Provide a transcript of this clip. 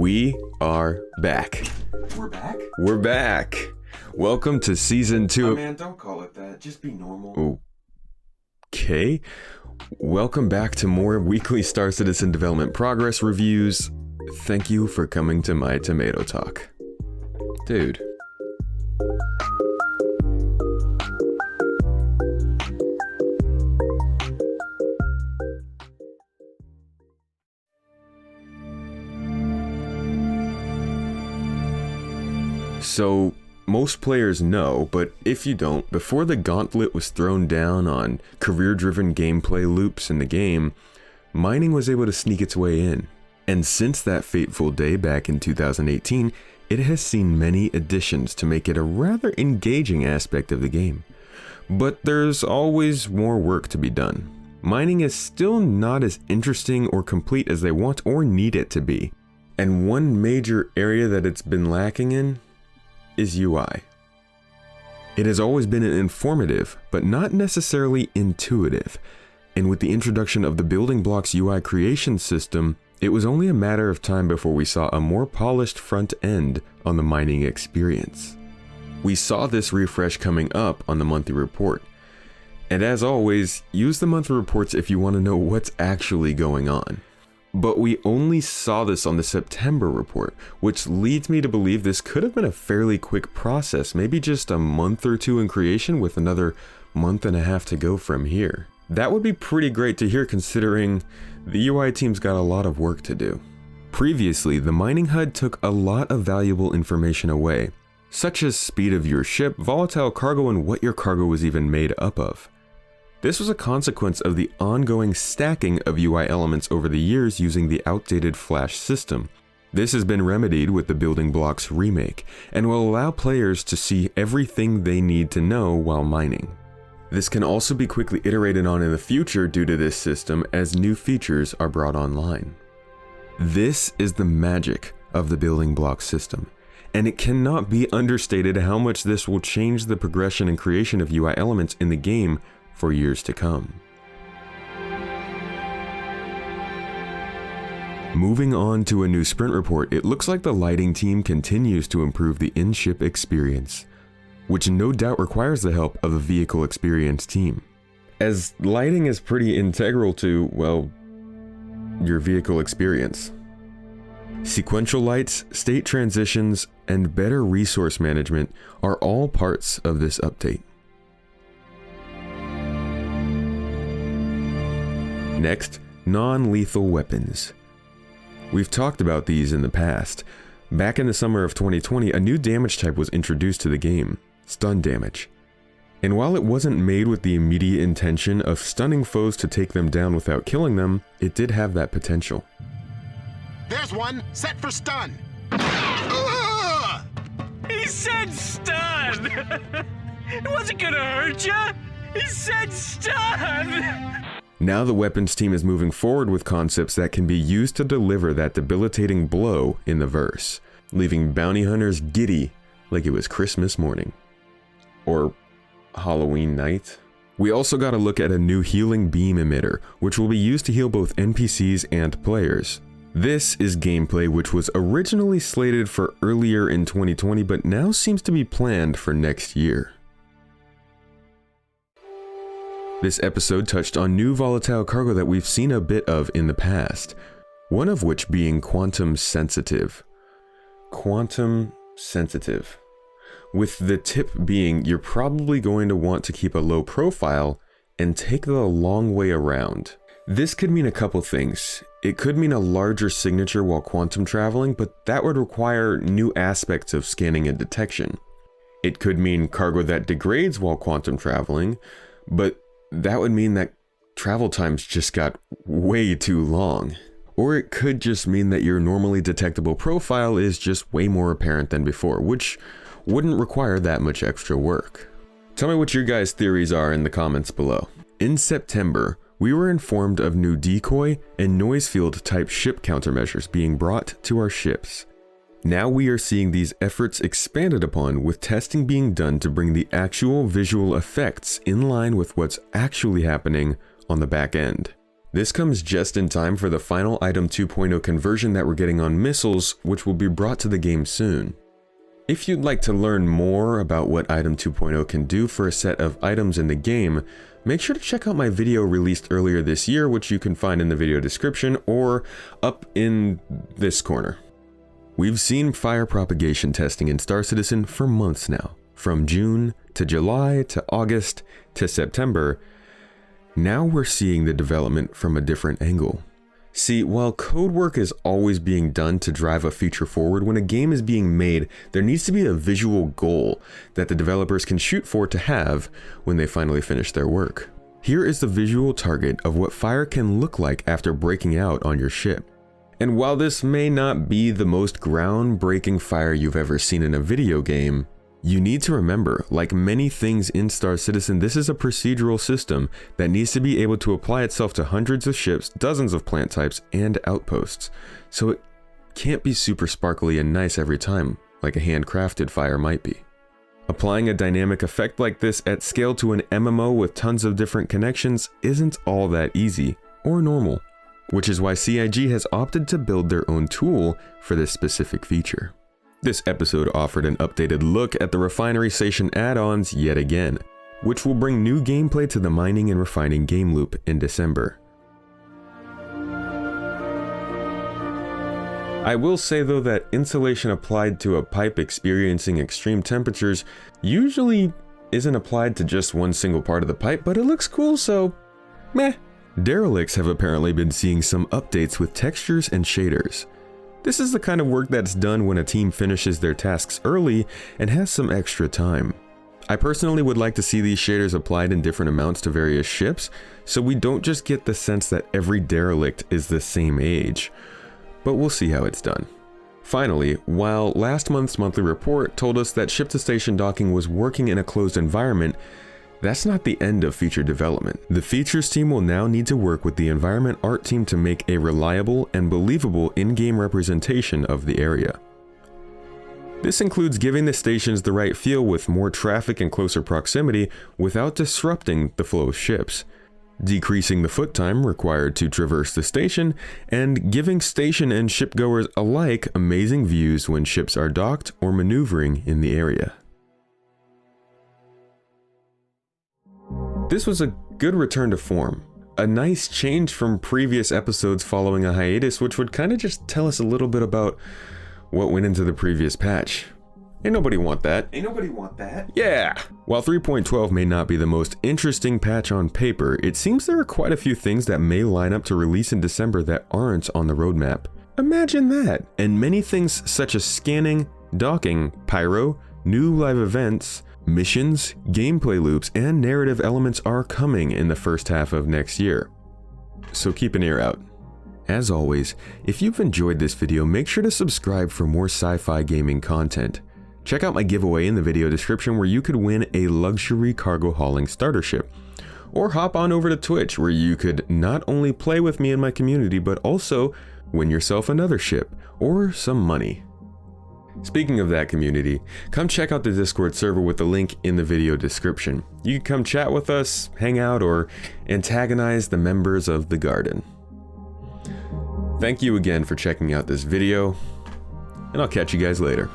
We are back. We're back? We're back. Welcome to season 2. Oh, man, don't call it that. Just be normal. Okay. Welcome back to more weekly Star Citizen development progress reviews. Thank you for coming to my tomato talk. Dude. So, most players know, but if you don't, before the gauntlet was thrown down on career-driven gameplay loops in the game, mining was able to sneak its way in. And since that fateful day back in 2018, it has seen many additions to make it a rather engaging aspect of the game. But there's always more work to be done. Mining is still not as interesting or complete as they want or need it to be. And one major area that it's been lacking in is UI. It has always been informative, but not necessarily intuitive. And with the introduction of the building blocks UI creation system, it was only a matter of time before we saw a more polished front end on the mining experience. We saw this refresh coming up on the monthly report. And as always, use the monthly reports if you want to know what's actually going on. But we only saw this on the September report, which leads me to believe this could have been a fairly quick process, maybe just a month or two in creation with another month and a half to go from here. That would be pretty great to hear considering the UI team's got a lot of work to do. Previously, the mining HUD took a lot of valuable information away, such as speed of your ship, volatile cargo, and what your cargo was even made up of. This was a consequence of the ongoing stacking of UI elements over the years using the outdated Flash system. This has been remedied with the Building Blocks remake, and will allow players to see everything they need to know while mining. This can also be quickly iterated on in the future due to this system as new features are brought online. This is the magic of the Building Blocks system, and it cannot be understated how much this will change the progression and creation of UI elements in the game for years to come. Moving on to a new sprint report, it looks like the lighting team continues to improve the in-ship experience, which no doubt requires the help of the vehicle experience team, as lighting is pretty integral to, well, your vehicle experience. Sequential lights, state transitions, and better resource management are all parts of this update. Next, non-lethal weapons. We've talked about these in the past. Back in the summer of 2020, a new damage type was introduced to the game, stun damage. And while it wasn't made with the immediate intention of stunning foes to take them down without killing them, it did have that potential. There's one, set for stun! He said stun! It wasn't gonna hurt ya! He said stun! Now the weapons team is moving forward with concepts that can be used to deliver that debilitating blow in the verse, leaving bounty hunters giddy like it was Christmas morning. Or Halloween night. We also got to look at a new healing beam emitter, which will be used to heal both NPCs and players. This is gameplay which was originally slated for earlier in 2020, but now seems to be planned for next year. This episode touched on new volatile cargo that we've seen a bit of in the past, one of which being quantum sensitive. Quantum sensitive. With the tip being you're probably going to want to keep a low profile and take the long way around. This could mean a couple things. It could mean a larger signature while quantum traveling, but that would require new aspects of scanning and detection. It could mean cargo that degrades while quantum traveling, but that would mean that travel times just got way too long. Or it could just mean that your normally detectable profile is just way more apparent than before, which wouldn't require that much extra work. Tell me what your guys' theories are in the comments below. In September, we were informed of new decoy and noise field type ship countermeasures being brought to our ships. Now we are seeing these efforts expanded upon, with testing being done to bring the actual visual effects in line with what's actually happening on the back end. This comes just in time for the final Item 2.0 conversion that we're getting on missiles, which will be brought to the game soon. If you'd like to learn more about what Item 2.0 can do for a set of items in the game, make sure to check out my video released earlier this year, which you can find in the video description or up in this corner. We've seen fire propagation testing in Star Citizen for months now, from June to July to August to September. Now we're seeing the development from a different angle. See, while code work is always being done to drive a feature forward, when a game is being made, there needs to be a visual goal that the developers can shoot for to have when they finally finish their work. Here is the visual target of what fire can look like after breaking out on your ship. And while this may not be the most groundbreaking fire you've ever seen in a video game, you need to remember, like many things in Star Citizen, this is a procedural system that needs to be able to apply itself to hundreds of ships, dozens of plant types, and outposts. So it can't be super sparkly and nice every time, like a handcrafted fire might be. Applying a dynamic effect like this at scale to an MMO with tons of different connections isn't all that easy or normal, which is why CIG has opted to build their own tool for this specific feature. This episode offered an updated look at the refinery station add-ons yet again, which will bring new gameplay to the mining and refining game loop in December. I will say though that insulation applied to a pipe experiencing extreme temperatures usually isn't applied to just one single part of the pipe, but it looks cool, so meh. Derelicts have apparently been seeing some updates with textures and shaders. This is the kind of work that's done when a team finishes their tasks early and has some extra time. I personally would like to see these shaders applied in different amounts to various ships, so we don't just get the sense that every derelict is the same age, but we'll see how it's done. Finally, while last month's monthly report told us that ship-to-station docking was working in a closed environment, that's not the end of feature development. The features team will now need to work with the environment art team to make a reliable and believable in-game representation of the area. This includes giving the stations the right feel with more traffic and closer proximity without disrupting the flow of ships, decreasing the foot time required to traverse the station, and giving station and shipgoers alike amazing views when ships are docked or maneuvering in the area. This was a good return to form, a nice change from previous episodes following a hiatus, which would kind of just tell us a little bit about what went into the previous patch. Ain't nobody want that. Ain't nobody want that. Yeah! While 3.12 may not be the most interesting patch on paper, it seems there are quite a few things that may line up to release in December that aren't on the roadmap. Imagine that! And many things such as scanning, docking, pyro, new live events, missions, gameplay loops, and narrative elements are coming in the first half of next year. So keep an ear out. As always, if you've enjoyed this video, make sure to subscribe for more sci-fi gaming content. Check out my giveaway in the video description where you could win a luxury cargo hauling starter ship. Or hop on over to Twitch where you could not only play with me and my community, but also win yourself another ship or some money. Speaking of that community, come check out the Discord server with the link in the video description. You can come chat with us, hang out, or antagonize the members of the garden. Thank you again for checking out this video, and I'll catch you guys later.